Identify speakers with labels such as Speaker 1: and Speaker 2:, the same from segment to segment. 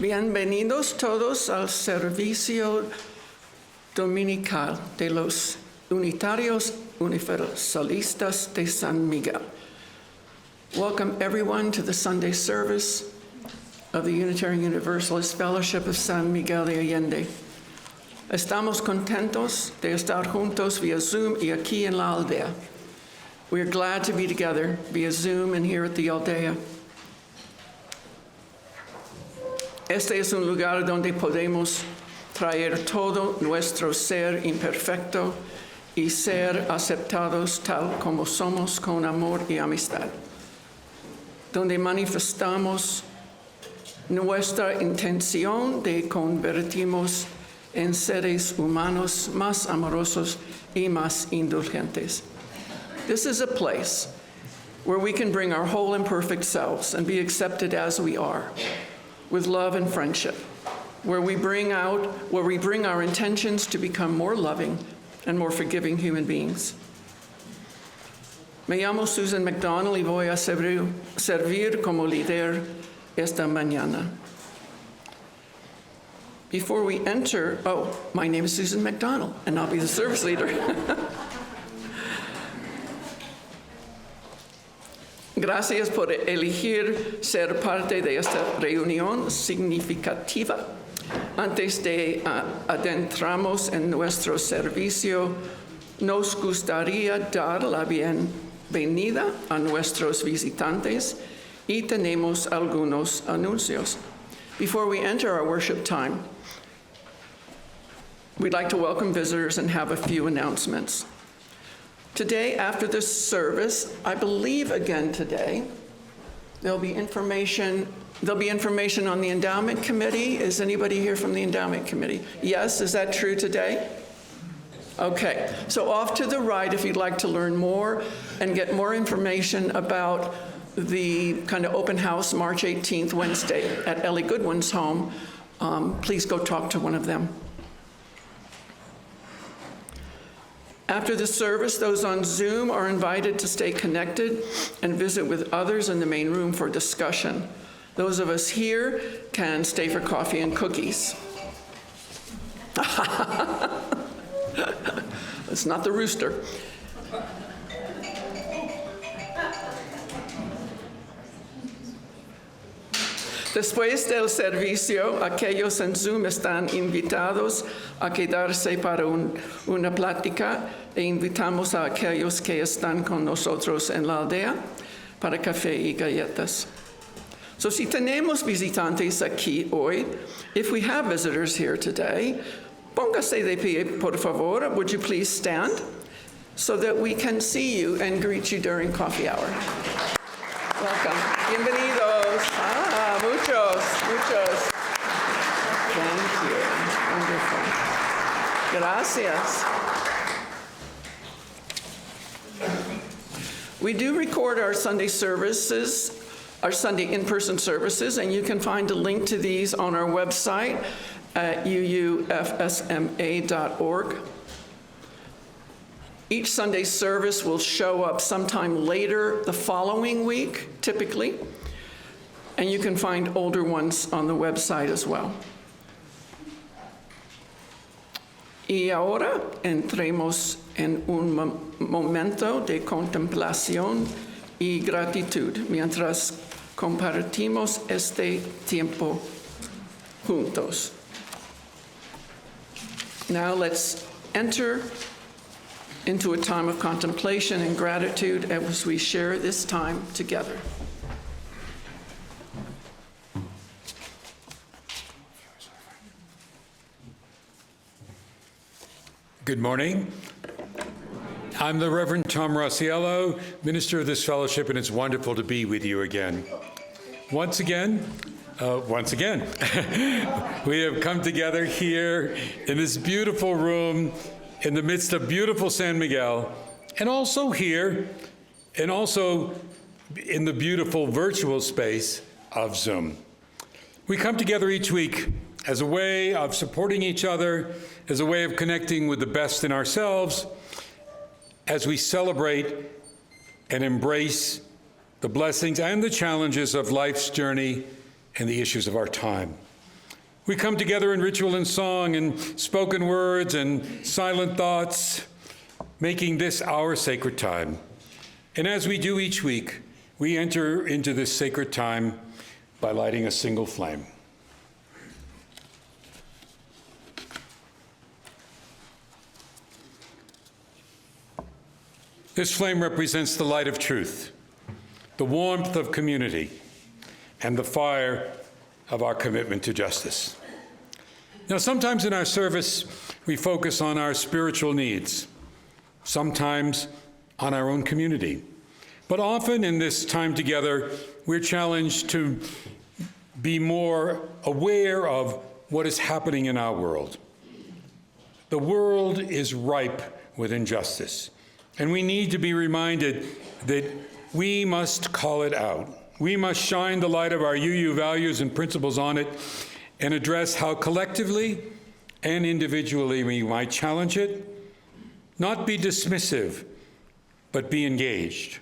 Speaker 1: Bienvenidos todos al servicio dominical de los Unitarios Universalistas de San Miguel. Welcome everyone to the Sunday service of the Unitarian Universalist Fellowship of San Miguel de Allende. Estamos contentos de estar juntos via Zoom y aquí en la aldea. We are glad to be together via Zoom and here at the aldea. Este es un lugar donde podemos traer todo nuestro ser imperfecto y ser aceptados tal como somos con amor y amistad, donde manifestamos nuestra intención de convertirnos en seres humanos más amorosos y más indulgentes. This is a place where we can bring our whole imperfect selves and be accepted as we are, with love and friendship, where we bring our intentions to become more loving and more forgiving human beings. Me llamo Suzanne McDonald y voy a servir como líder esta mañana. Before we enter, my name is Suzanne McDonald, and I'll be the service leader. Gracias por elegir ser parte de esta reunión significativa. Antes de adentrarnos en nuestro servicio, nos gustaría dar la bienvenida a nuestros visitantes y tenemos algunos anuncios. Before we enter our worship time, we'd like to welcome visitors and have a few announcements. Today, after this service, I believe again today, there'll be information on the endowment committee. Is anybody here from the endowment committee? Yes, is that true today? Okay, so off to the right, if you'd like to learn more and get more information about the kind of open house March 18th, Wednesday at Ellie Goodwin's home, please go talk to one of them. After the service, those on Zoom are invited to stay connected and visit with others in the main room for discussion. Those of us here can stay for coffee and cookies. It's not the rooster. Después del servicio, aquellos en Zoom están invitados a quedarse para una plática e invitamos a aquellos que están con nosotros en la aldea para café y galletas. So si tenemos visitantes aquí hoy, if we have visitors here today, póngase de pie, por favor. Would you please stand so that we can see you and greet you during coffee hour? Welcome. Bienvenidos. Muchos. Thank you. Wonderful. Gracias. We do record our Sunday services, our Sunday in-person services, and you can find a link to these on our website at UUFSMA.org. Each Sunday service will show up sometime later the following week, typically, and you can find older ones on the website as well. Y ahora entremos en un momento de contemplación y gratitud mientras compartimos este tiempo juntos. Now let's enter into a time of contemplation and gratitude as we share this time together.
Speaker 2: Good morning. I'm the Reverend Tom Rosiello, minister of this fellowship, and it's wonderful to be with you again. Once again, we have come together here in this beautiful room in the midst of beautiful San Miguel, and also here, and also in the beautiful virtual space of Zoom. We come together each week as a way of supporting each other, as a way of connecting with the best in ourselves, as we celebrate and embrace the blessings and the challenges of life's journey and the issues of our time. We come together in ritual and song and spoken words and silent thoughts, making this our sacred time. And as we do each week, we enter into this sacred time by lighting a single flame. This flame represents the light of truth, the warmth of community, and the fire of our commitment to justice. Now, sometimes in our service, we focus on our spiritual needs, sometimes on our own community. But often in this time together, we're challenged to be more aware of what is happening in our world. The world is ripe with injustice. And we need to be reminded that we must call it out. We must shine the light of our UU values and principles on it and address how collectively and individually we might challenge it, not be dismissive, but be engaged.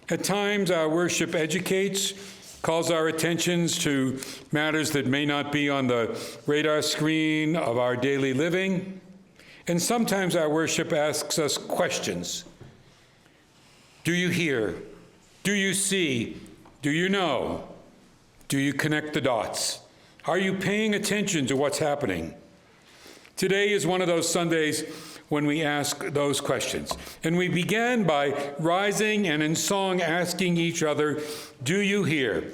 Speaker 2: At times, our worship educates, calls our attentions to matters that may not be on the radar screen of our daily living. And sometimes our worship asks us questions. Do you hear? Do you see? Do you know? Do you connect the dots? Are you paying attention to what's happening? Today is one of those Sundays when we ask those questions. And we began by rising and in song asking each other, do you hear?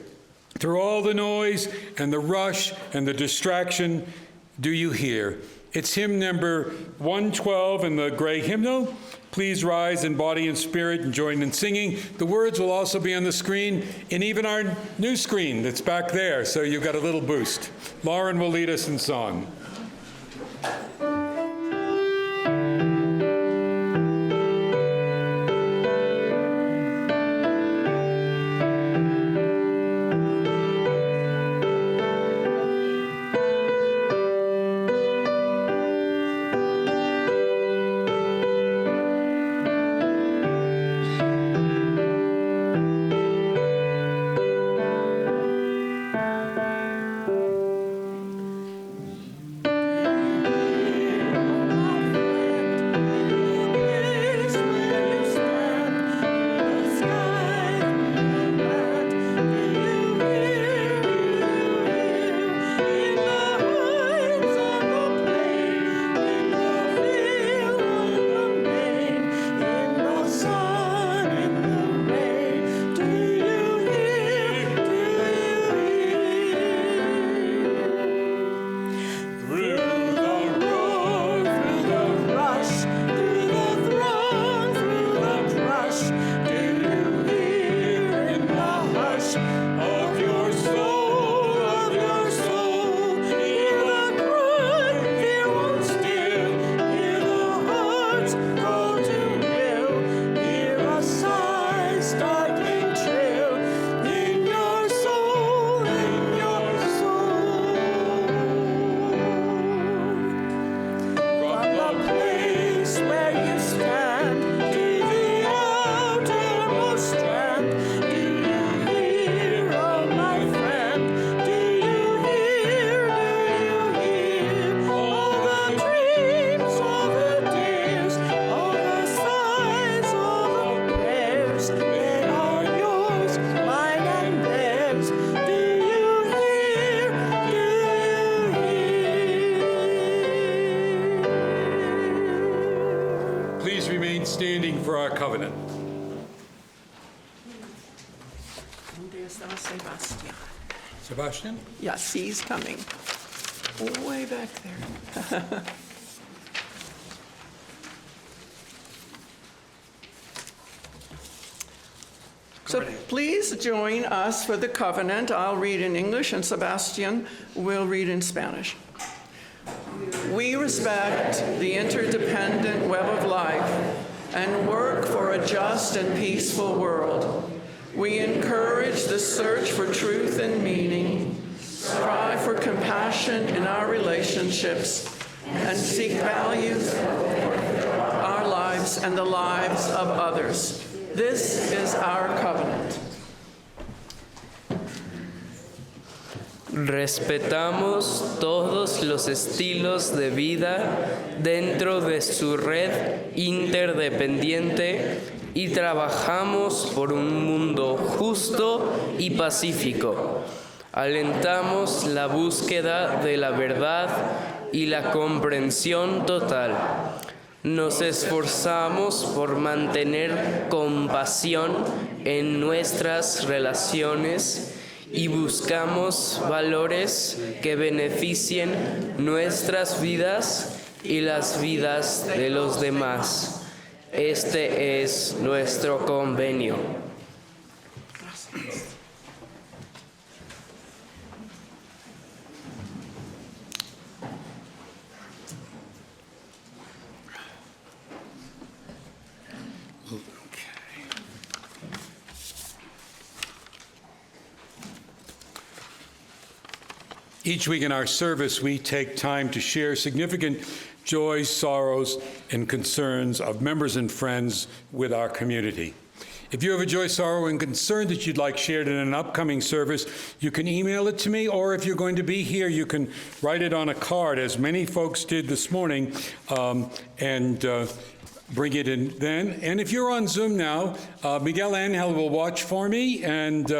Speaker 2: Through all the noise and the rush and the distraction, do you hear? It's hymn number 112 in the gray hymnal. Please rise in body and spirit and join in singing. The words will also be on the screen and even our new screen that's back there, so you've got a little boost. Lauren will lead us in song. Standing for our covenant. Sebastian?
Speaker 1: Yes, he's coming. Way back there. So please join us for the covenant. I'll read in English and Sebastian will read in Spanish. We respect the interdependent web of life and work for a just and peaceful world. We encourage the search for truth and meaning, strive for compassion in our relationships, and seek values for our lives and the lives of others. This is our covenant.
Speaker 3: Respetamos todos los estilos de vida dentro de su red interdependiente y trabajamos por un mundo justo y pacífico. Alentamos la búsqueda de la verdad y la comprensión total. Nos esforzamos por mantener compasión en nuestras relaciones y buscamos valores que beneficien nuestras vidas y las vidas de los demás. Este es nuestro convenio.
Speaker 2: Each week in our service, we take time to share significant joys, sorrows, and concerns of members and friends with our community. If you have a joy, sorrow, and concern that you'd like shared in an upcoming service, you can email it to me, or if you're going to be here, you can write it on a card, as many folks did this morning, and bring it in then. And if you're on Zoom now, Miguel Angel will watch for me, and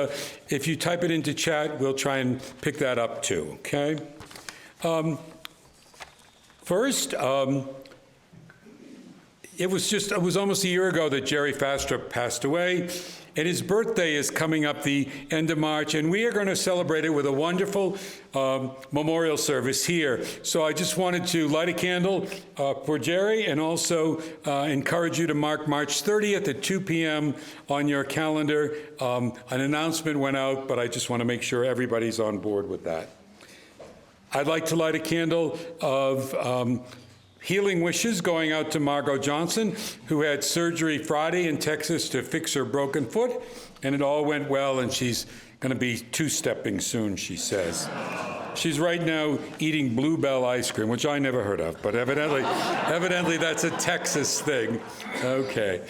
Speaker 2: if you type it into chat, we'll try and pick that up too, okay? First, it was almost a year ago that Jerry Fastrup passed away, and his birthday is coming up the end of March, and we are going to celebrate it with a wonderful memorial service here. So I just wanted to light a candle for Jerry and also encourage you to mark March 30th at 2 p.m. on your calendar. An announcement went out, but I just want to make sure everybody's on board with that. I'd like to light a candle of healing wishes going out to Margot Johnson, who had surgery Friday in Texas to fix her broken foot, and it all went well, and she's going to be two-stepping soon, she says. She's right now eating Bluebell ice cream, which I never heard of, but evidently that's a Texas thing. Okay.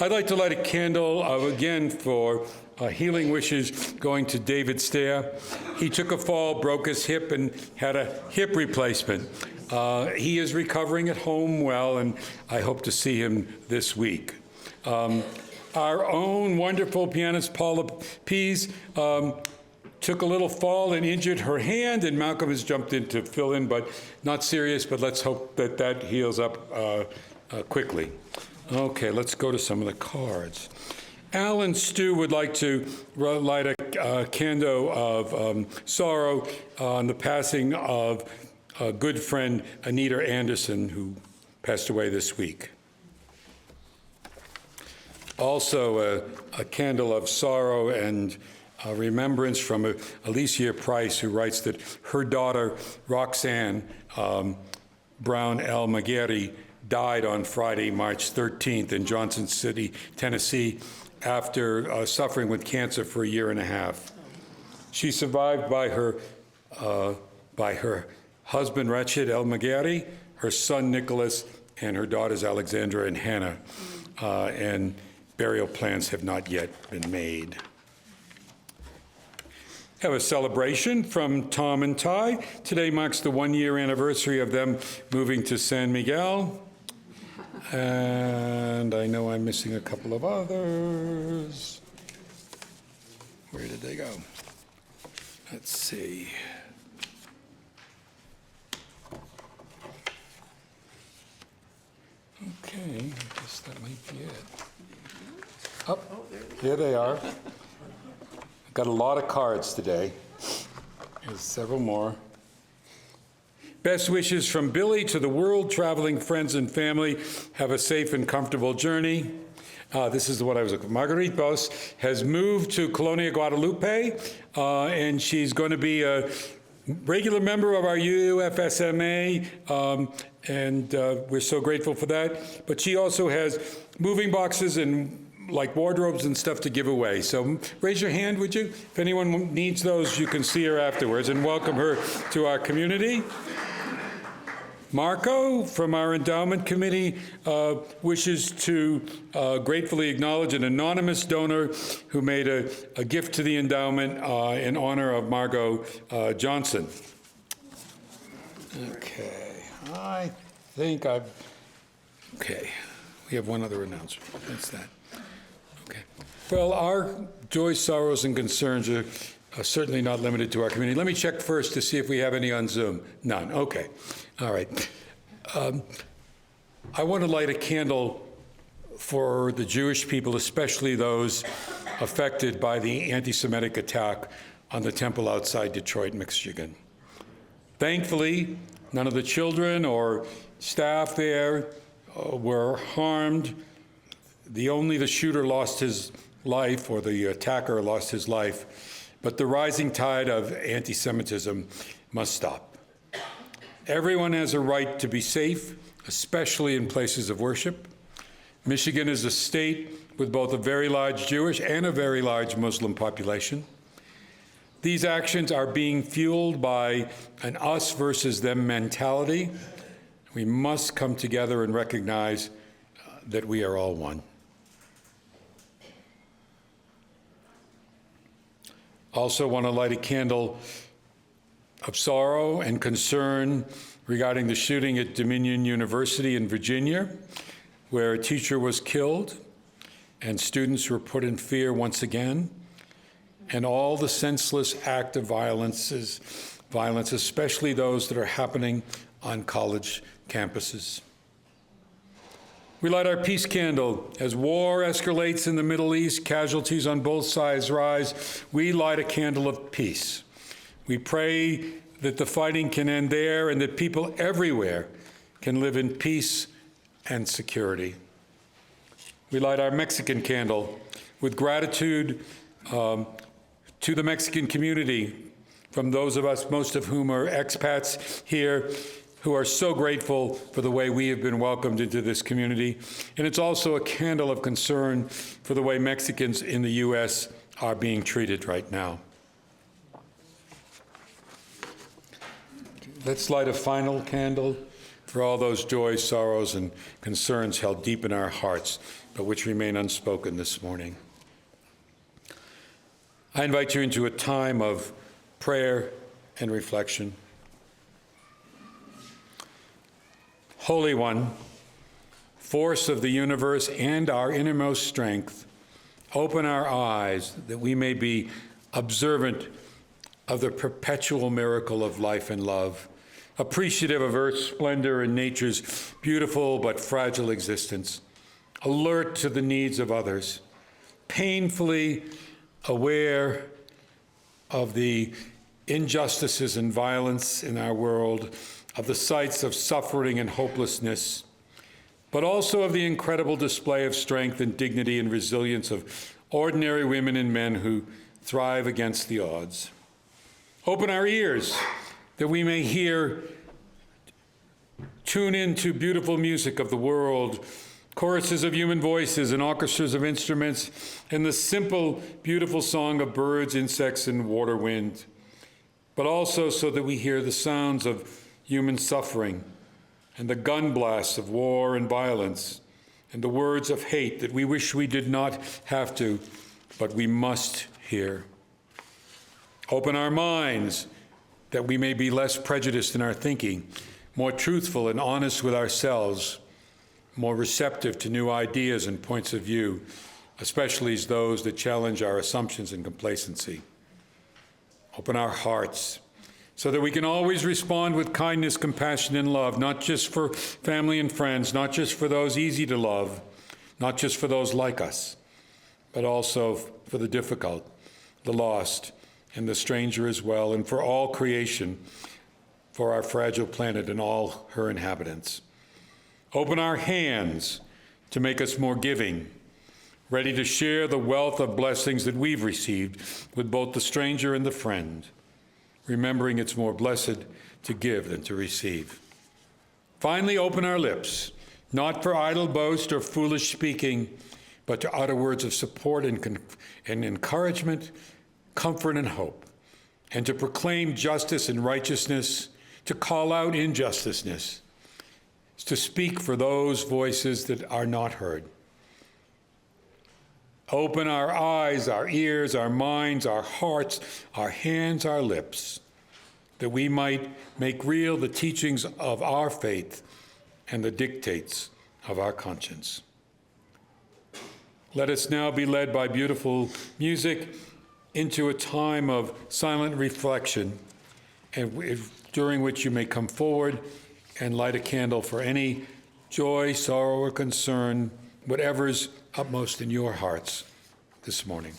Speaker 2: I'd like to light a candle again for healing wishes going to David Stair. He took a fall, broke his hip, and had a hip replacement. He is recovering at home well, and I hope to see him this week. Our own wonderful pianist, Paula Pease, took a little fall and injured her hand, and Malcolm has jumped in to fill in, but not serious, but let's hope that that heals up quickly. Okay, let's go to some of the cards. Alan Stew would like to light a candle of sorrow on the passing of a good friend, Anita Anderson, who passed away this week. Also, a candle of sorrow and remembrance from Alicia Price, who writes that her daughter, Roxanne Brown L. McGarry, died on Friday, March 13th in Johnson City, Tennessee, after suffering with cancer for a year and a half. She survived by her husband, Rachid El Magari, her son, Nicholas, and her daughters, Alexandra and Hannah, and burial plans have not yet been made. Have a celebration from Tom and Ty. Today marks the one-year anniversary of them moving to San Miguel. And I know I'm missing a couple of others. Where did they go? Let's see. Okay, I guess that might be it. Oh, here they are. I've got a lot of cards today. There's several more. Best wishes from Billy to the world, traveling friends and family. Have a safe and comfortable journey. This is what I was looking for. Marguerite Bos has moved to Colonia Guadalupe, and she's going to be a regular member of our UUFSMA, and we're so grateful for that. But she also has moving boxes and like wardrobes and stuff to give away. So raise your hand, would you? If anyone needs those, you can see her afterwards, and welcome her to our community. Marco from our endowment committee wishes to gratefully acknowledge an anonymous donor who made a gift to the endowment in honor of Margot Johnson. Okay, I think I've, okay, we have one other announcement. That's that. Okay. Well, our joys, sorrows, and concerns are certainly not limited to our community. Let me check first to see if we have any on Zoom. None. Okay. All right. I want to light a candle for the Jewish people, especially those affected by the anti-Semitic attack on the temple outside Detroit, Michigan. Thankfully, none of the children or staff there were harmed. Only the shooter lost his life, or the attacker lost his life. But the rising tide of anti-Semitism must stop. Everyone has a right to be safe, especially in places of worship. Michigan is a state with both a very large Jewish and a very large Muslim population. These actions are being fueled by an us versus them mentality. We must come together and recognize that we are all one. Also want to light a candle of sorrow and concern regarding the shooting at Dominion University in Virginia, where a teacher was killed and students were put in fear once again, and all the senseless acts of violence, especially those that are happening on college campuses. We light our peace candle. As war escalates in the Middle East, casualties on both sides rise, we light a candle of peace. We pray that the fighting can end there and that people everywhere can live in peace and security. We light our Mexican candle with gratitude to the Mexican community, from those of us, most of whom are expats here, who are so grateful for the way we have been welcomed into this community. And it's also a candle of concern for the way Mexicans in the U.S. are being treated right now. Let's light a final candle for all those joys, sorrows, and concerns held deep in our hearts, but which remain unspoken this morning. I invite you into a time of prayer and reflection. Holy One, force of the universe and our innermost strength, open our eyes that we may be observant of the perpetual miracle of life and love, appreciative of Earth's splendor and nature's beautiful but fragile existence, alert to the needs of others, painfully aware of the injustices and violence in our world, of the sights of suffering and hopelessness, but also of the incredible display of strength and dignity and resilience of ordinary women and men who thrive against the odds. Open our ears that we may hear, tune into beautiful music of the world, choruses of human voices and orchestras of instruments, and the simple, beautiful song of birds, insects, and water wind, but also so that we hear the sounds of human suffering and the gun blasts of war and violence and the words of hate that we wish we did not have to, but we must hear. Open our minds that we may be less prejudiced in our thinking, more truthful and honest with ourselves, more receptive to new ideas and points of view, especially those that challenge our assumptions and complacency. Open our hearts so that we can always respond with kindness, compassion, and love, not just for family and friends, not just for those easy to love, not just for those like us, but also for the difficult, the lost, and the stranger as well, and for all creation, for our fragile planet and all her inhabitants. Open our hands to make us more giving, ready to share the wealth of blessings that we've received with both the stranger and the friend, remembering it's more blessed to give than to receive. Finally, open our lips, not for idle boast or foolish speaking, but to utter words of support and encouragement, comfort and hope, and to proclaim justice and righteousness, to call out injustice, to speak for those voices that are not heard. Open our eyes, our ears, our minds, our hearts, our hands, our lips, that we might make real the teachings of our faith and the dictates of our conscience. Let us now be led by beautiful music into a time of silent reflection, and during which you may come forward and light a candle for any joy, sorrow, or concern, whatever's upmost in your hearts this morning.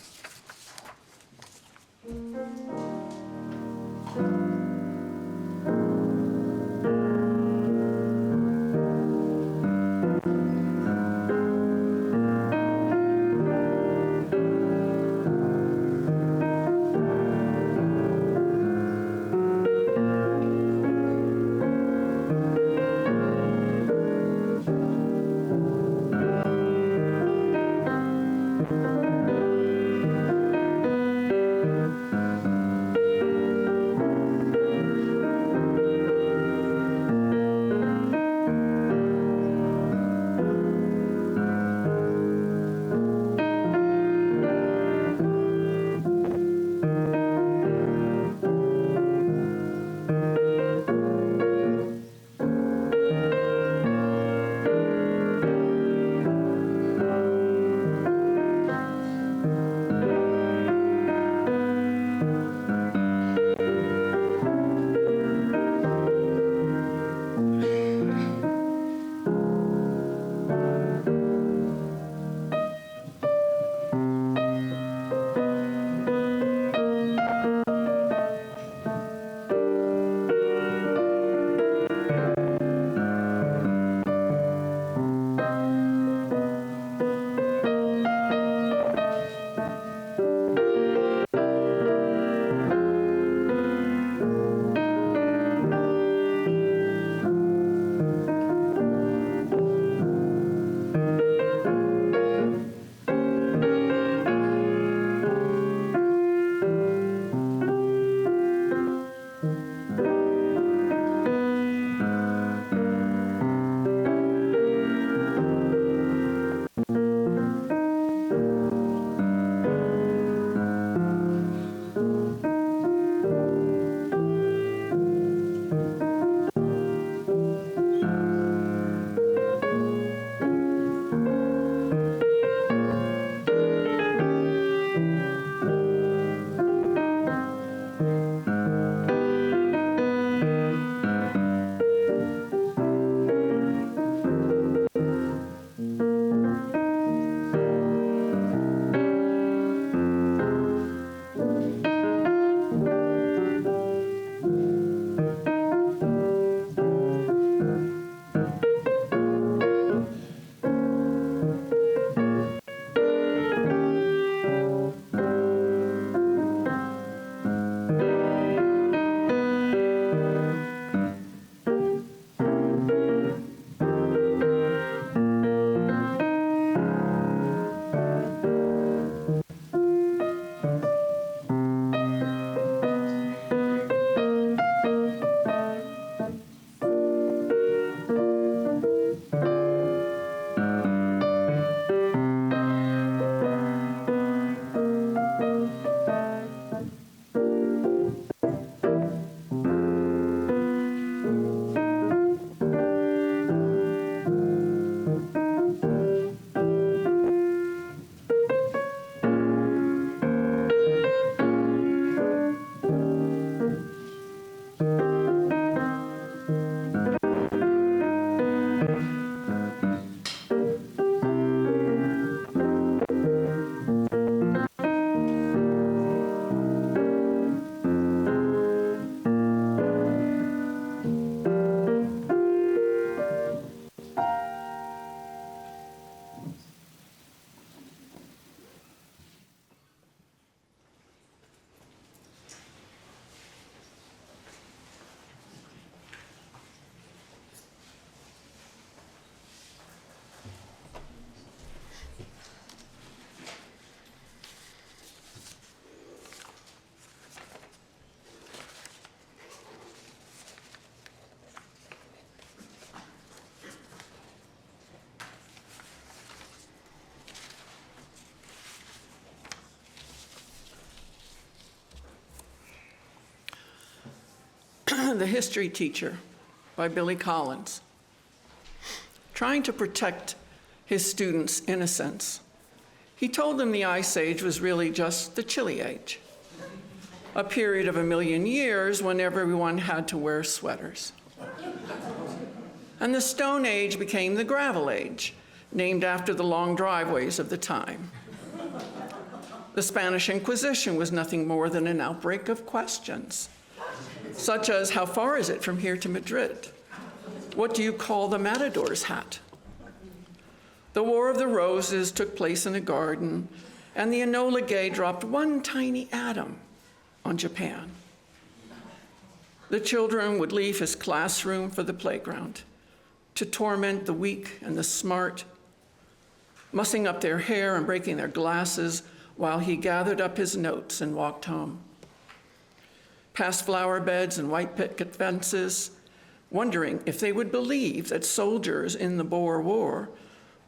Speaker 1: The History Teacher by Billy Collins. Trying to protect his students' innocence, he told them the Ice Age was really just the Chili Age, a period of 1,000,000 years when everyone had to wear sweaters. And the Stone Age became the Gravel Age, named after the long driveways of the time. The Spanish Inquisition was nothing more than an outbreak of questions, such as, how far is it from here to Madrid? What do you call the matador's hat? The War of the Roses took place in a garden, and the Enola Gay dropped one tiny atom on Japan. The children would leave his classroom for the playground to torment the weak and the smart, mussing up their hair and breaking their glasses while he gathered up his notes and walked home. Past flower beds and white picket fences, wondering if they would believe that soldiers in the Boer War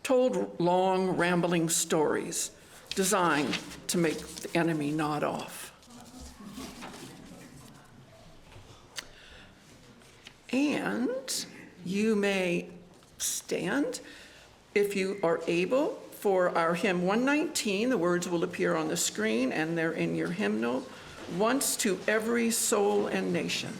Speaker 1: told long, rambling stories designed to make the enemy nod off. And you may stand, if you are able, for our hymn 119. The words will appear on the screen, and they're in your hymnal. Once to every soul and nation.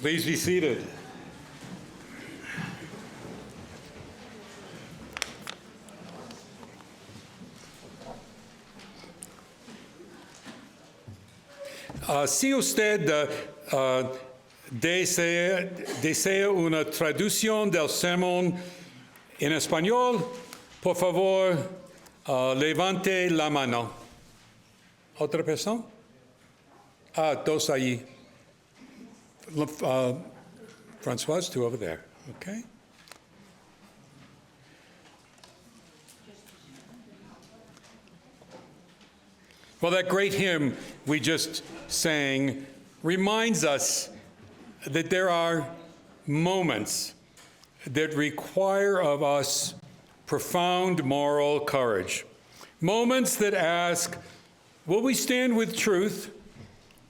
Speaker 2: Please be seated. Si usted desea una traducción del sermón en español, por favor, levante la mano. ¿Otra persona? Dos allí. Francois, two over there. Okay. Well, that great hymn we just sang reminds us that there are moments that require of us profound moral courage. Moments that ask, Will we stand with truth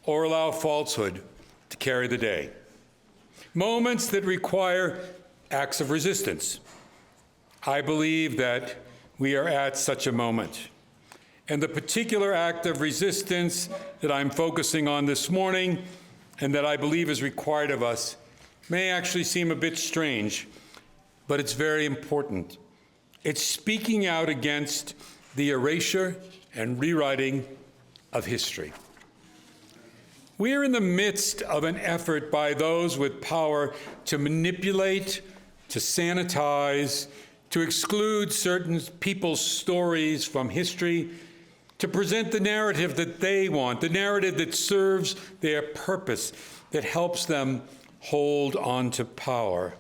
Speaker 2: or allow falsehood to carry the day? Moments that require acts of resistance. I believe that we are at such a moment. And the particular act of resistance that I'm focusing on this morning and that I believe is required of us may actually seem a bit strange, but it's very important. It's speaking out against the erasure and rewriting of history. We are in the midst of an effort by those with power to manipulate, to sanitize, to exclude certain people's stories from history, to present the narrative that they want, the narrative that serves their purpose, that helps them hold on to power.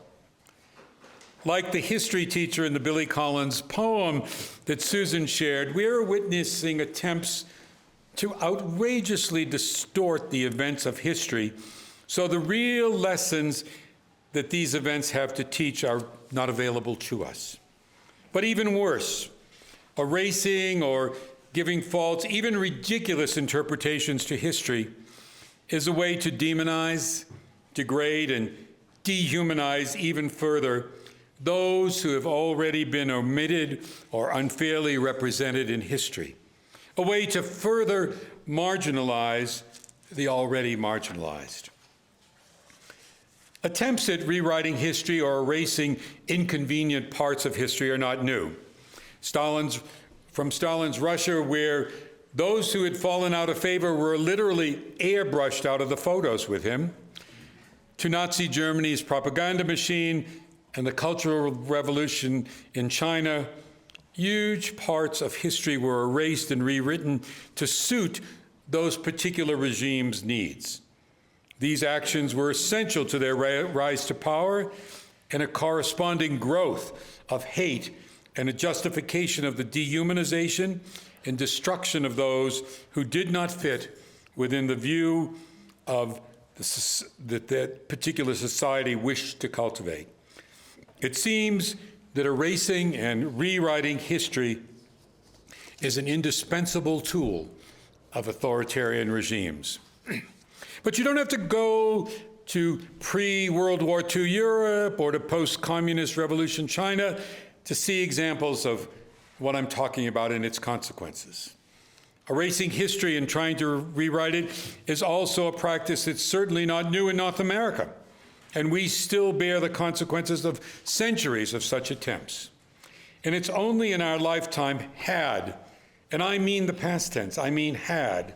Speaker 2: Like the history teacher in the Billy Collins poem that Susan shared, we are witnessing attempts to outrageously distort the events of history so the real lessons that these events have to teach are not available to us. But even worse, erasing or giving false, even ridiculous interpretations to history is a way to demonize, degrade, and dehumanize even further those who have already been omitted or unfairly represented in history, a way to further marginalize the already marginalized. Attempts at rewriting history or erasing inconvenient parts of history are not new. From Stalin's Russia, where those who had fallen out of favor were literally airbrushed out of the photos with him, to Nazi Germany's propaganda machine and the Cultural Revolution in China, huge parts of history were erased and rewritten to suit those particular regimes' needs. These actions were essential to their rise to power and a corresponding growth of hate and a justification of the dehumanization and destruction of those who did not fit within the view of that particular society wished to cultivate. It seems that erasing and rewriting history is an indispensable tool of authoritarian regimes. But you don't have to go to pre-World War II Europe or to post-communist revolution China to see examples of what I'm talking about and its consequences. Erasing history and trying to rewrite it is also a practice that's certainly not new in North America, and we still bear the consequences of centuries of such attempts. And it's only in our lifetime had, and I mean the past tense, I mean had,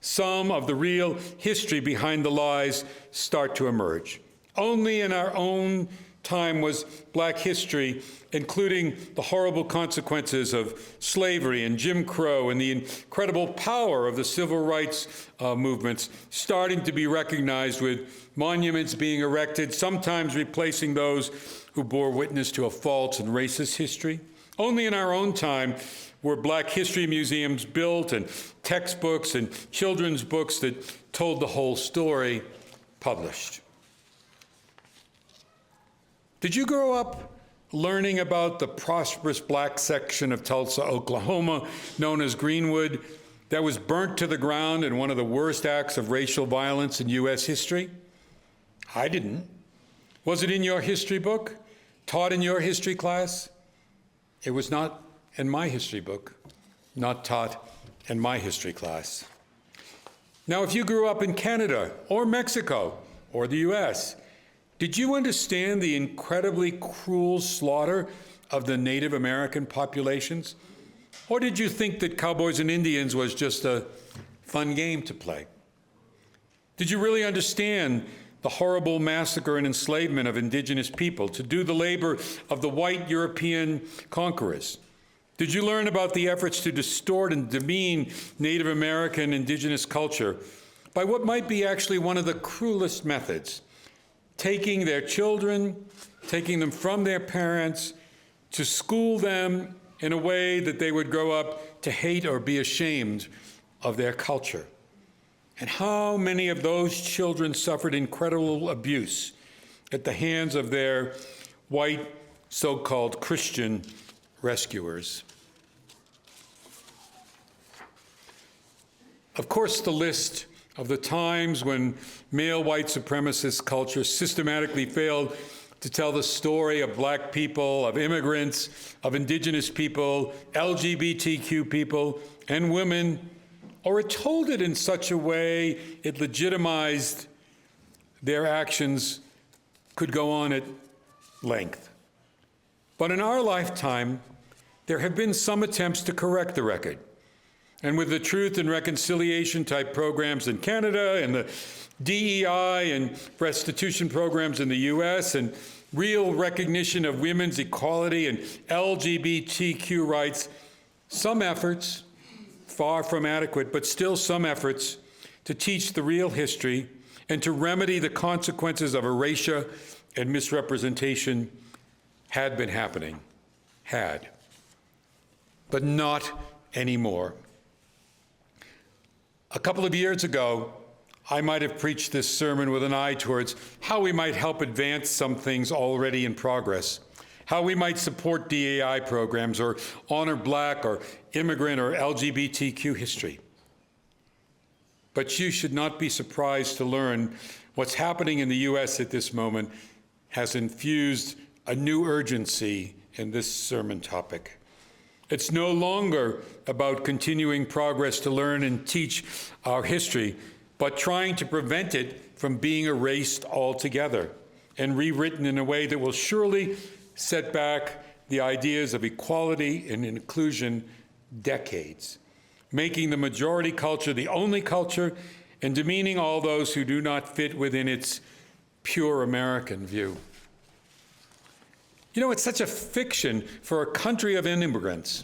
Speaker 2: some of the real history behind the lies start to emerge. Only in our own time was Black history, including the horrible consequences of slavery and Jim Crow and the incredible power of the civil rights movements, starting to be recognized with monuments being erected, sometimes replacing those who bore witness to a false and racist history. Only in our own time were Black history museums built and textbooks and children's books that told the whole story published. Did you grow up learning about the prosperous Black section of Tulsa, Oklahoma, known as Greenwood, that was burnt to the ground in one of the worst acts of racial violence in U.S. history? I didn't. Was it in your history book? Taught in your history class? It was not in my history book, not taught in my history class. Now, if you grew up in Canada or Mexico or the US, did you understand the incredibly cruel slaughter of the Native American populations? Or did you think that cowboys and Indians was just a fun game to play? Did you really understand the horrible massacre and enslavement of indigenous people to do the labor of the white European conquerors? Did you learn about the efforts to distort and demean Native American indigenous culture by what might be actually one of the cruelest methods, taking their children, taking them from their parents, to school them in a way that they would grow up to hate or be ashamed of their culture? And how many of those children suffered incredible abuse at the hands of their white, so-called Christian rescuers? Of course, the list of the times when male white supremacist culture systematically failed to tell the story of black people, of immigrants, of indigenous people, LGBTQ people, and women, or it told it in such a way it legitimized their actions, could go on at length. But in our lifetime, there have been some attempts to correct the record. And with the Truth and Reconciliation type programs in Canada and the DEI and restitution programs in the US and real recognition of women's equality and LGBTQ rights, some efforts, far from adequate, but still some efforts to teach the real history and to remedy the consequences of erasure and misrepresentation had been happening, but not anymore. A couple of years ago, I might have preached this sermon with an eye towards how we might help advance some things already in progress, how we might support DEI programs or honor Black or immigrant or LGBTQ history. But you should not be surprised to learn what's happening in the US at this moment has infused a new urgency in this sermon topic. It's no longer about continuing progress to learn and teach our history, but trying to prevent it from being erased altogether and rewritten in a way that will surely set back the ideas of equality and inclusion decades, making the majority culture the only culture and demeaning all those who do not fit within its pure American view. You know, it's such a fiction for a country of immigrants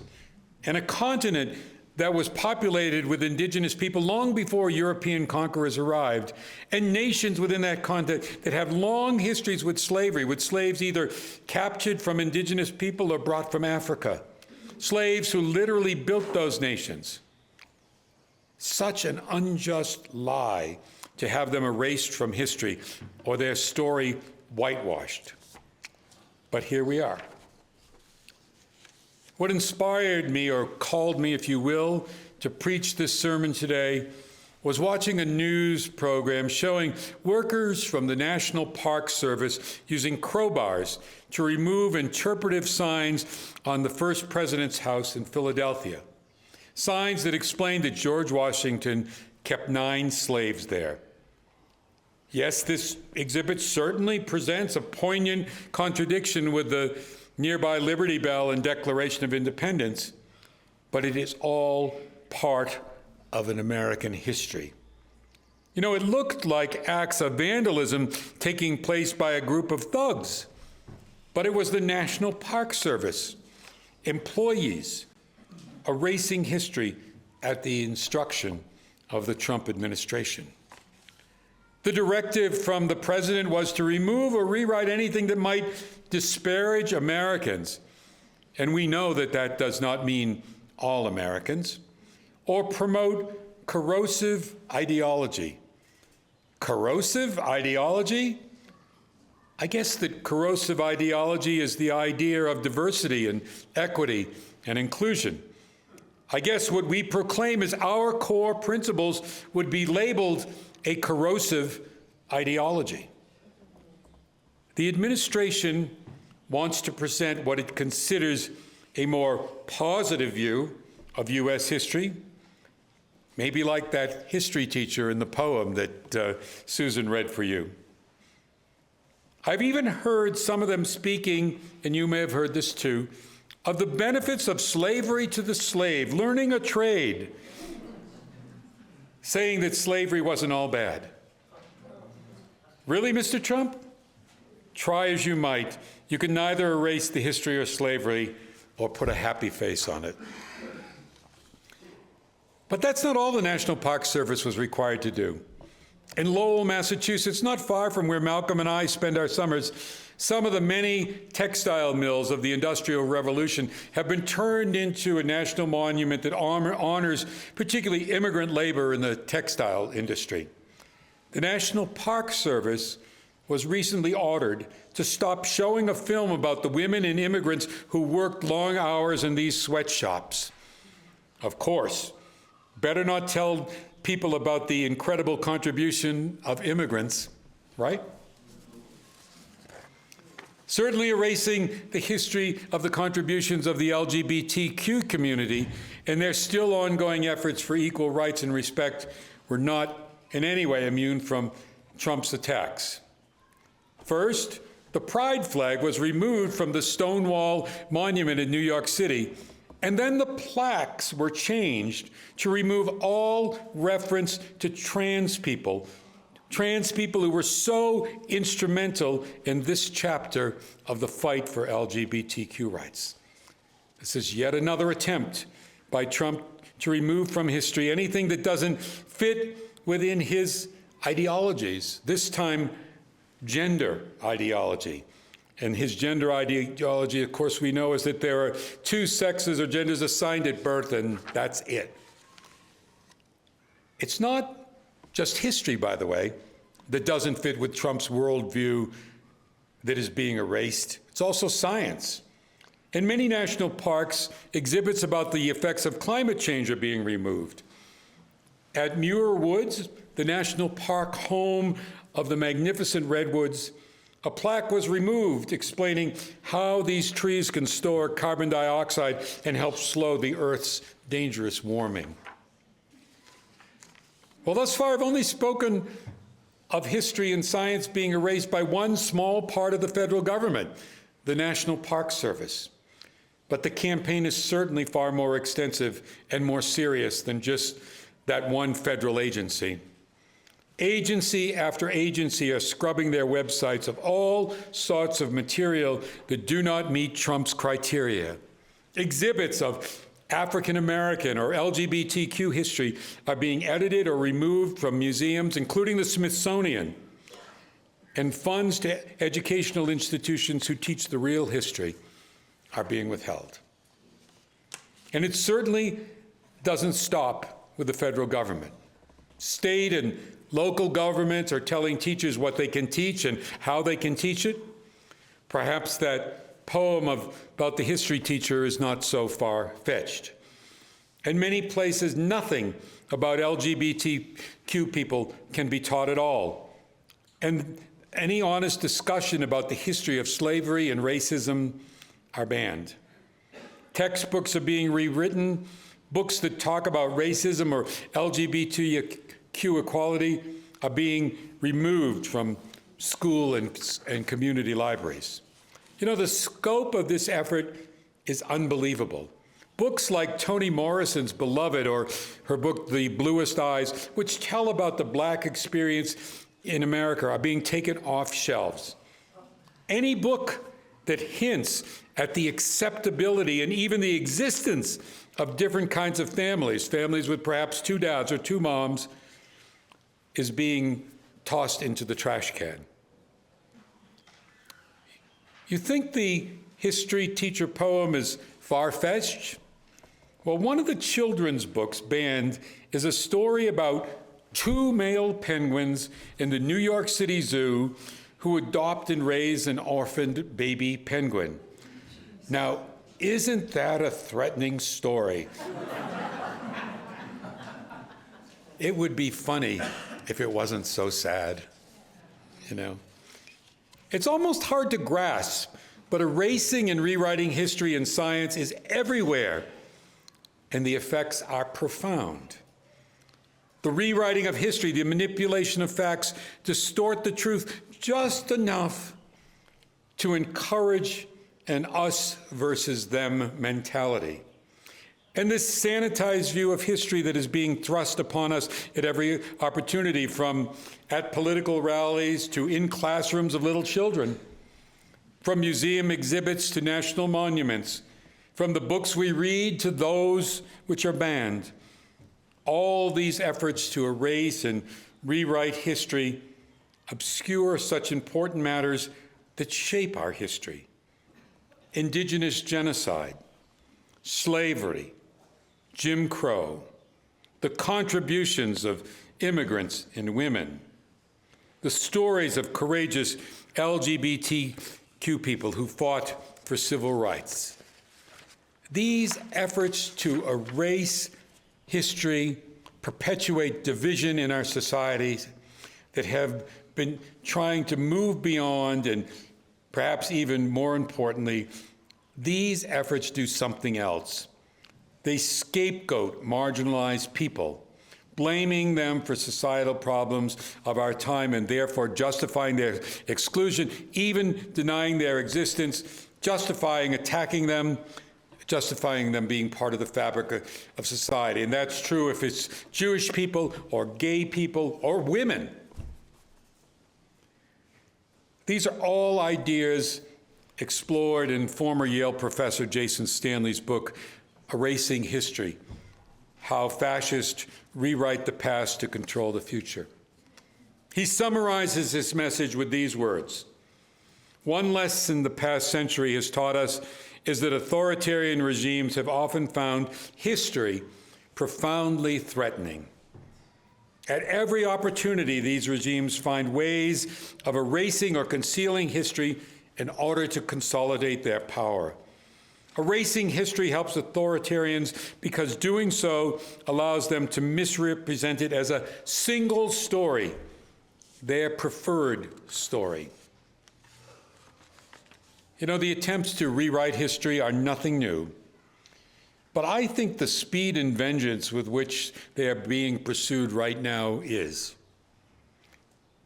Speaker 2: and a continent that was populated with indigenous people long before European conquerors arrived, and nations within that continent that have long histories with slavery, with slaves either captured from indigenous people or brought from Africa, slaves who literally built those nations. Such an unjust lie to have them erased from history or their story whitewashed. But here we are. What inspired me, or called me, if you will, to preach this sermon today was watching a news program showing workers from the National Park Service using crowbars to remove interpretive signs on the first president's house in Philadelphia. Signs that explained that George Washington kept 9 slaves there. Yes, this exhibit certainly presents a poignant contradiction with the nearby Liberty Bell and Declaration of Independence, but it is all part of an American history. You know, it looked like acts of vandalism taking place by a group of thugs, but it was the National Park Service employees erasing history at the instruction of the Trump administration. The directive from the president was to remove or rewrite anything that might disparage Americans, and we know that that does not mean all Americans, or promote corrosive ideology. Corrosive ideology? I guess that corrosive ideology is the idea of diversity and equity and inclusion. I guess what we proclaim as our core principles would be labeled a corrosive ideology. The administration wants to present what it considers a more positive view of U.S. history, maybe like that history teacher in the poem that Susan read for you. I've even heard some of them speaking, and you may have heard this too, of the benefits of slavery to the slave, learning a trade, saying that slavery wasn't all bad. Really, Mr. Trump? Try as you might, you can neither erase the history of slavery or put a happy face on it. But that's not all the National Park Service was required to do. In Lowell, Massachusetts, not far from where Malcolm and I spend our summers, some of the many textile mills of the Industrial Revolution have been turned into a national monument that honors particularly immigrant labor in the textile industry. The National Park Service was recently ordered to stop showing a film about the women and immigrants who worked long hours in these sweatshops. Of course, better not tell people about the incredible contribution of immigrants, right? Certainly erasing the history of the contributions of the LGBTQ community and their still ongoing efforts for equal rights and respect were not in any way immune from Trump's attacks. First, the pride flag was removed from the Stonewall Monument in New York City, and then the plaques were changed to remove all reference to trans people who were so instrumental in this chapter of the fight for LGBTQ rights. This is yet another attempt by Trump to remove from history anything that doesn't fit within his ideologies, this time gender ideology. And his gender ideology, of course, we know is that there are two sexes or genders assigned at birth, and that's it. It's not just history, by the way, that doesn't fit with Trump's worldview that is being erased. It's also science. In many national parks, exhibits about the effects of climate change are being removed. At Muir Woods, the national park home of the magnificent redwoods, a plaque was removed explaining how these trees can store carbon dioxide and help slow the Earth's dangerous warming. Well, thus far, I've only spoken of history and science being erased by one small part of the federal government, the National Park Service. But the campaign is certainly far more extensive and more serious than just that one federal agency. Agency after agency are scrubbing their websites of all sorts of material that do not meet Trump's criteria. Exhibits of African American or LGBTQ history are being edited or removed from museums, including the Smithsonian, and funds to educational institutions who teach the real history are being withheld. And it certainly doesn't stop with the federal government. State and local governments are telling teachers what they can teach and how they can teach it. Perhaps that poem about the history teacher is not so far-fetched. In many places, nothing about LGBTQ people can be taught at all. And any honest discussion about the history of slavery and racism are banned. Textbooks are being rewritten. Books that talk about racism or LGBTQ equality are being removed from school and community libraries. You know, the scope of this effort is unbelievable. Books like Toni Morrison's Beloved or her book, The Bluest Eyes, which tell about the Black experience in America, are being taken off shelves. Any book that hints at the acceptability and even the existence of different kinds of families, families with perhaps two dads or two moms, is being tossed into the trash can. You think the history teacher poem is far-fetched? Well, one of the children's books banned is a story about two male penguins in the New York City Zoo who adopt and raise an orphaned baby penguin. Now, isn't that a threatening story? It would be funny if it wasn't so sad, you know. It's almost hard to grasp, but erasing and rewriting history and science is everywhere, and the effects are profound. The rewriting of history, the manipulation of facts, distort the truth just enough to encourage an us versus them mentality. And this sanitized view of history that is being thrust upon us at every opportunity, from at political rallies to in classrooms of little children, from museum exhibits to national monuments, from the books we read to those which are banned. All these efforts to erase and rewrite history obscure such important matters that shape our history. Indigenous genocide, slavery, Jim Crow, the contributions of immigrants and women, the stories of courageous LGBTQ people who fought for civil rights. These efforts to erase history perpetuate division in our societies, that have been trying to move beyond, and perhaps even more importantly, these efforts do something else. They scapegoat marginalized people, blaming them for societal problems of our time and therefore justifying their exclusion, even denying their existence, justifying attacking them, justifying them being part of the fabric of society. And that's true if it's Jewish people or gay people or women. These are all ideas explored in former Yale professor Jason Stanley's book, Erasing History: How Fascists Rewrite the Past to Control the Future. He summarizes his message with these words: "One lesson the past century has taught us is that authoritarian regimes have often found history profoundly threatening. At every opportunity, these regimes find ways of erasing or concealing history in order to consolidate their power. Erasing history helps authoritarians because doing so allows them to misrepresent it as a single story, their preferred story." You know, the attempts to rewrite history are nothing new, but I think the speed and vengeance with which they are being pursued right now is.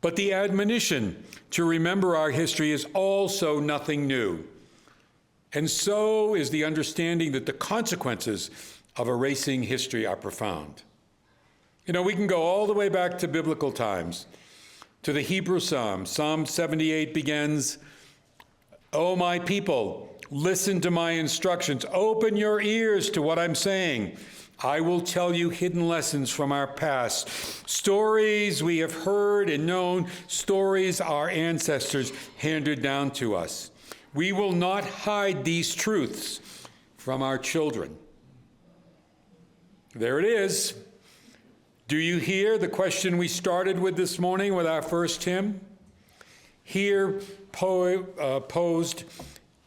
Speaker 2: But the admonition to remember our history is also nothing new. And so is the understanding that the consequences of erasing history are profound. You know, we can go all the way back to biblical times, to the Hebrew Psalm. Psalm 78 begins, "O my people, listen to my instructions. Open your ears to what I'm saying. I will tell you hidden lessons from our past, stories we have heard and known, stories our ancestors handed down to us. We will not hide these truths from our children." There it is. Do you hear the question we started with this morning with our first hymn? Here posed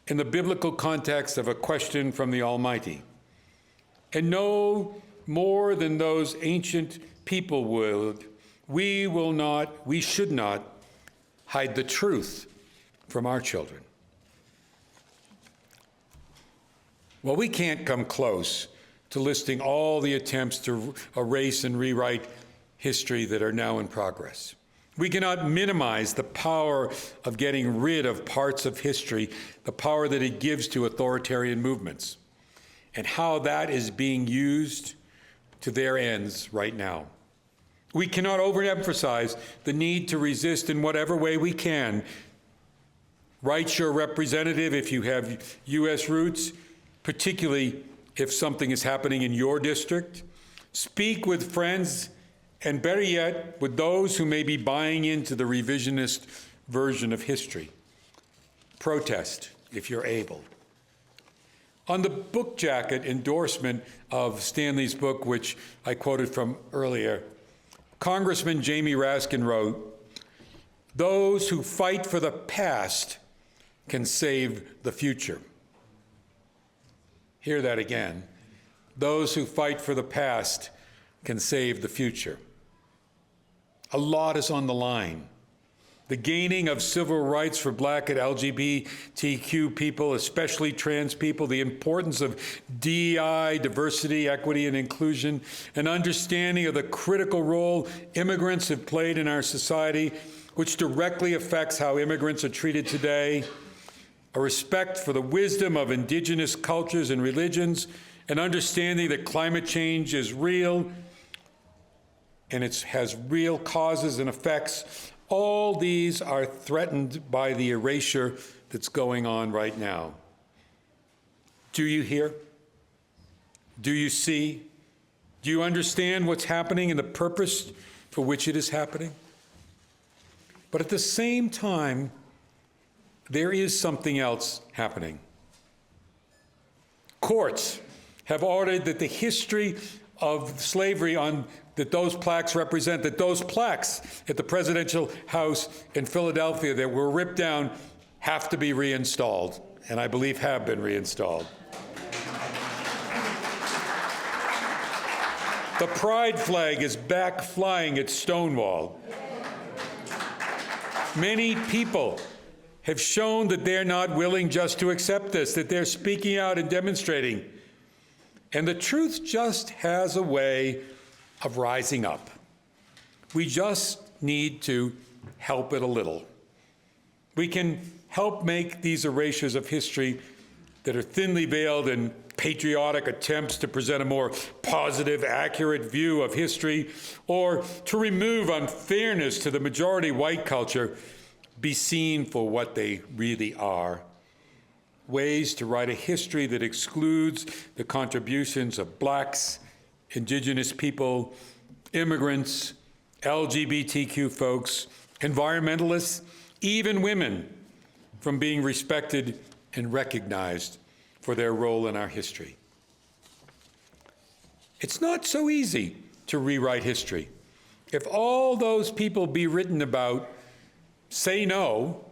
Speaker 2: in the biblical context of a question from the Almighty. And no more than those ancient people would, we should not hide the truth from our children. Well, we can't come close to listing all the attempts to erase and rewrite history that are now in progress. We cannot minimize the power of getting rid of parts of history, the power that it gives to authoritarian movements, and how that is being used to their ends right now. We cannot overemphasize the need to resist in whatever way we can. Write your representative if you have U.S. roots, particularly if something is happening in your district. Speak with friends, and better yet, with those who may be buying into the revisionist version of history. Protest if you're able. On the book jacket endorsement of Stanley's book, which I quoted from earlier, Congressman Jamie Raskin wrote, "Those who fight for the past can save the future." Hear that again. Those who fight for the past can save the future. A lot is on the line. The gaining of civil rights for Black and LGBTQ people, especially trans people, the importance of DEI, diversity, equity, and inclusion, an understanding of the critical role immigrants have played in our society, which directly affects how immigrants are treated today, a respect for the wisdom of indigenous cultures and religions, an understanding that climate change is real and it has real causes and effects. All these are threatened by the erasure that's going on right now. Do you hear? Do you see? Do you understand what's happening and the purpose for which it is happening? But at the same time, there is something else happening. Courts have ordered that the history of slavery that those plaques represent, that those plaques at the presidential house in Philadelphia that were ripped down have to be reinstalled, and I believe have been reinstalled. The pride flag is back flying at Stonewall. Many people have shown that they're not willing just to accept this, that they're speaking out and demonstrating. And the truth just has a way of rising up. We just need to help it a little. We can help make these erasures of history that are thinly veiled in patriotic attempts to present a more positive, accurate view of history, or to remove unfairness to the majority white culture, be seen for what they really are. Ways to write a history that excludes the contributions of blacks, indigenous people, immigrants, LGBTQ folks, environmentalists, even women, from being respected and recognized for their role in our history. It's not so easy to rewrite history. If all those people be written about say no,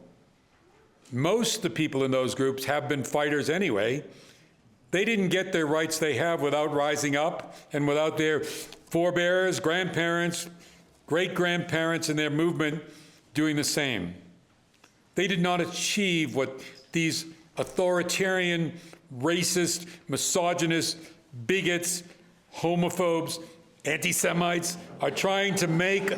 Speaker 2: most of the people in those groups have been fighters anyway. They didn't get their rights they have without rising up and without their forebears, grandparents, great-grandparents in their movement doing the same. They did not achieve what these authoritarian, racist, misogynist, bigots, homophobes, anti-Semites are trying to make.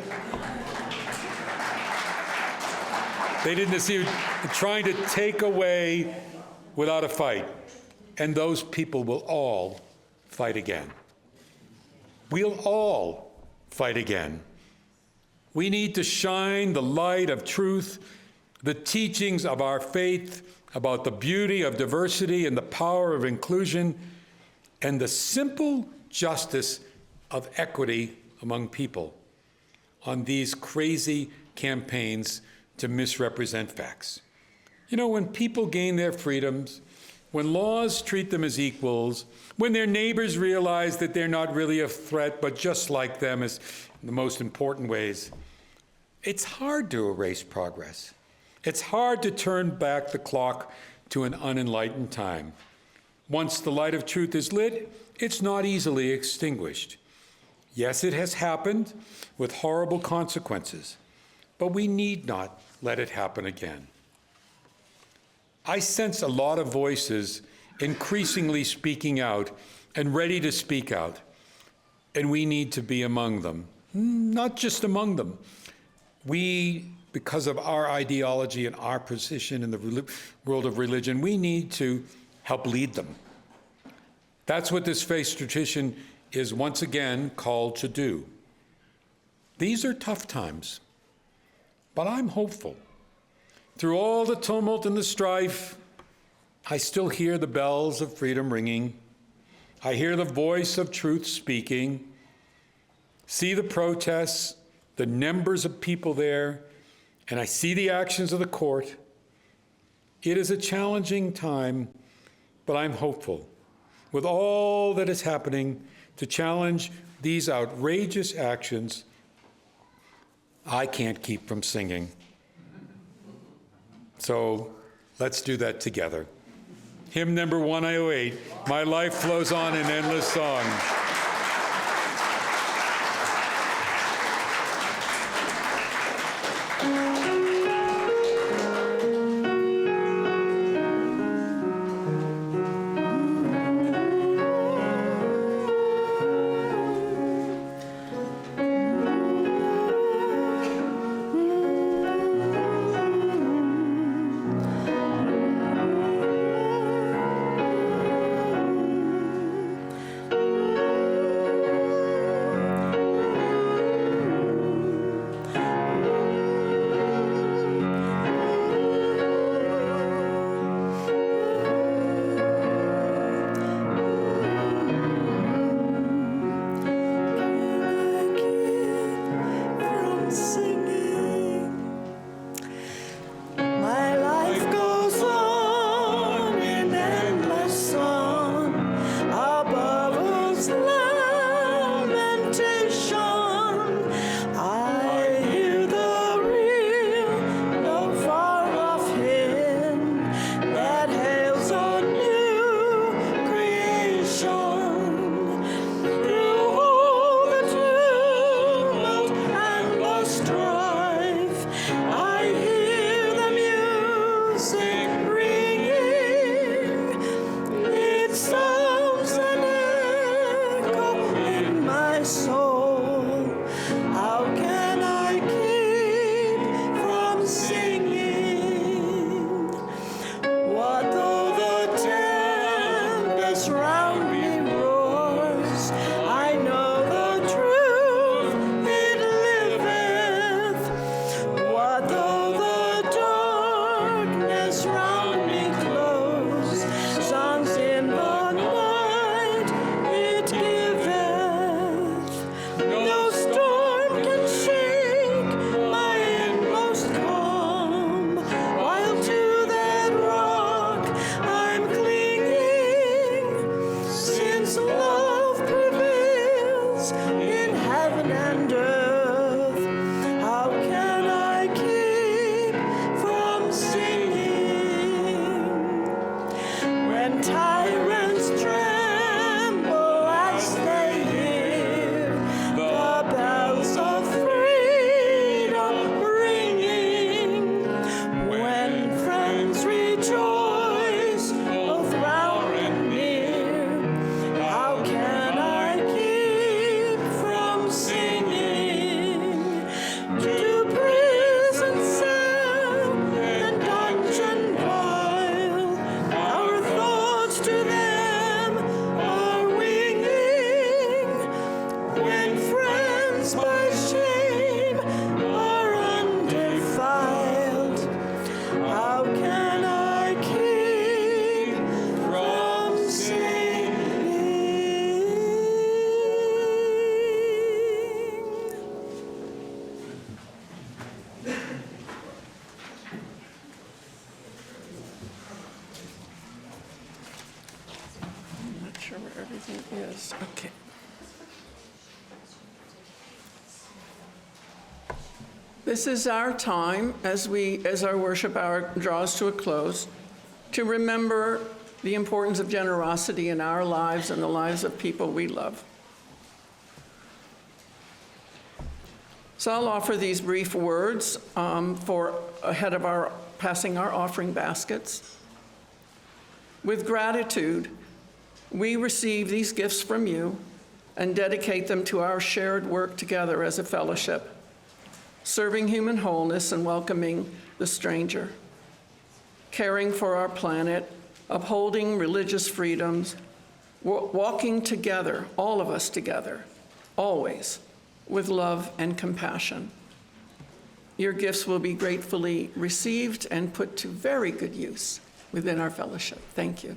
Speaker 2: They didn't achieve, trying to take away without a fight. And those people will all fight again. We'll all fight again. We need to shine the light of truth, the teachings of our faith about the beauty of diversity and the power of inclusion, and the simple justice of equity among people on these crazy campaigns to misrepresent facts. You know, when people gain their freedoms, when laws treat them as equals, when their neighbors realize that they're not really a threat, but just like them is in the most important ways, it's hard to erase progress. It's hard to turn back the clock to an unenlightened time. Once the light of truth is lit, it's not easily extinguished. Yes, it has happened with horrible consequences, but we need not let it happen again. I sense a lot of voices increasingly speaking out and ready to speak out, and we need to be among them. Not just among them. We, because of our ideology and our position in the world of religion, we need to help lead them. That's what this faith tradition is once again called to do. These are tough times, but I'm hopeful. Through all the tumult and the strife, I still hear the bells of freedom ringing. I hear the voice of truth speaking, see the protests, the numbers of people there, and I see the actions of the court. It is a challenging time, but I'm hopeful. With all that is happening to challenge these outrageous actions, I can't keep from singing. So let's do that together. Hymn number 108, My Life Flows On in Endless Song.
Speaker 1: Yes, okay. This is our time as our worship hour draws to a close to remember the importance of generosity in our lives and the lives of people we love. So I'll offer these brief words for ahead of our passing our offering baskets. With gratitude, we receive these gifts from you and dedicate them to our shared work together as a fellowship, serving human wholeness and welcoming the stranger, caring for our planet, upholding religious freedoms, walking together, all of us together, always, with love and compassion. Your gifts will be gratefully received and put to very good use within our fellowship. Thank you.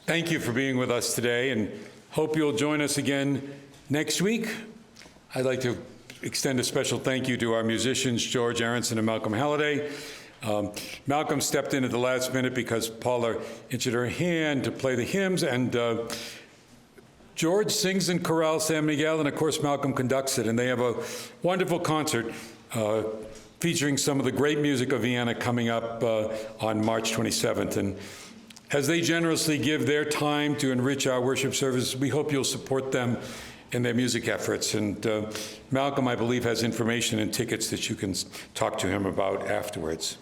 Speaker 2: Thank you for being with us today, and hope you'll join us again next week. I'd like to extend a special thank you to our musicians, George Aronson and Malcolm Halliday. Malcolm stepped in at the last minute because Paula injured her hand to play the hymns, and George sings in Chorale San Miguel, and of course Malcolm conducts it, and they have a wonderful concert featuring some of the great music of Vienna coming up on March 27th. And as they generously give their time to enrich our worship service, we hope you'll support them in their music efforts. And Malcolm, I believe, has information and tickets that you can talk to him about afterwards.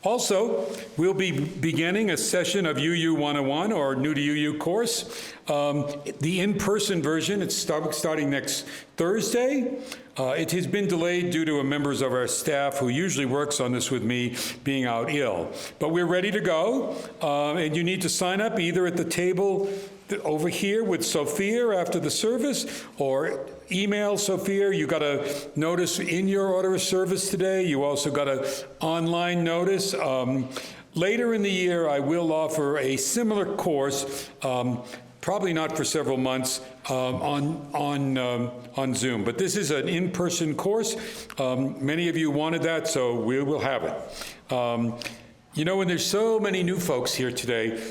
Speaker 2: Also, we'll be beginning a session of UU 101, or New to UU course. The in-person version, it's starting next Thursday. It has been delayed due to members of our staff who usually works on this with me being out ill. But we're ready to go, and you need to sign up either at the table over here with Sophia after the service, or email Sophia. You got a notice in your order of service today. You also got an online notice. Later in the year, I will offer a similar course, probably not for several months, on Zoom. But this is an in-person course. Many of you wanted that, so we will have it. You know, when there's so many new folks here today,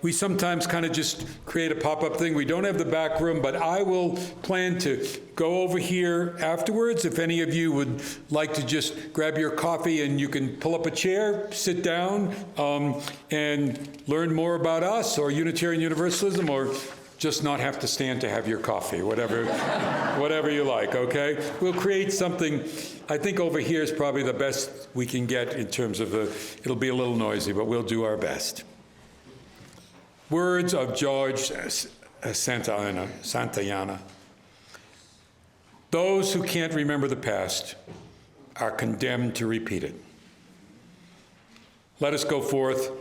Speaker 2: we sometimes kind of just create a pop-up thing. We don't have the back room, but I will plan to go over here afterwards. If any of you would like to just grab your coffee and you can pull up a chair, sit down, and learn more about us or Unitarian Universalism, or just not have to stand to have your coffee, whatever you like, okay? We'll create something. I think over here is probably the best we can get in terms of it'll be a little noisy, but we'll do our best. Words of George Santayana. Those who can't remember the past are condemned to repeat it. Let us go forth,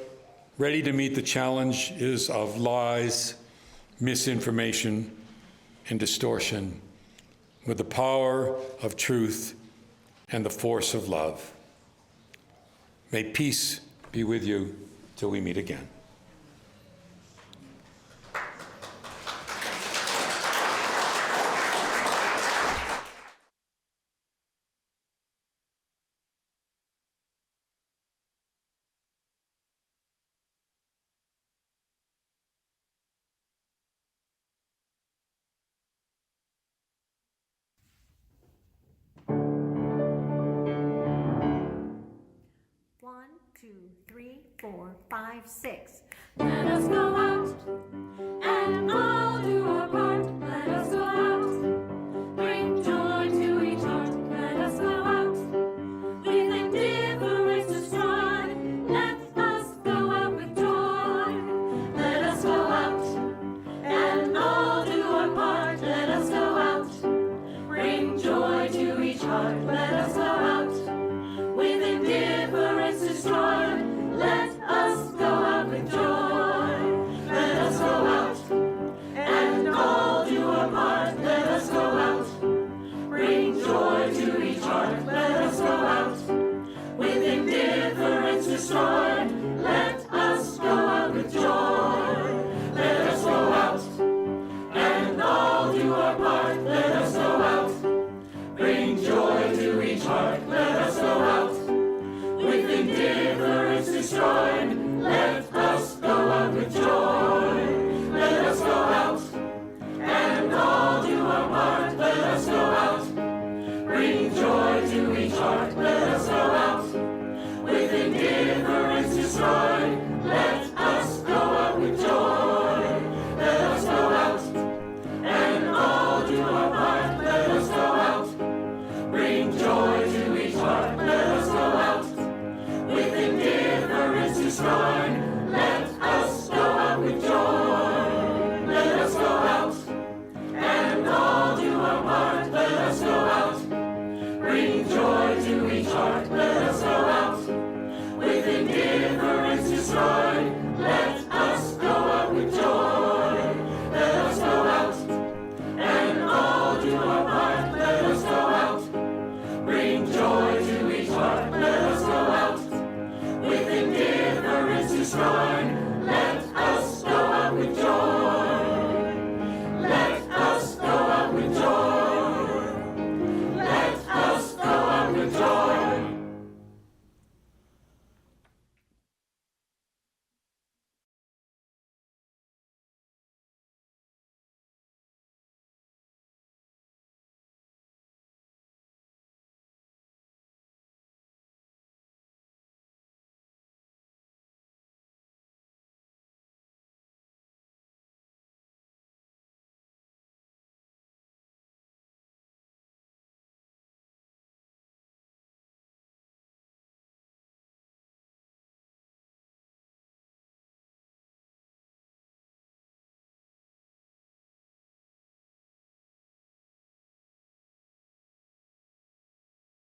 Speaker 2: ready to meet the challenges of lies, misinformation, and distortion with the power of truth and the force of love. May peace be with you till we meet again.
Speaker 4: One, two, three, 4, 5, 6.
Speaker 5: Let us go out and on.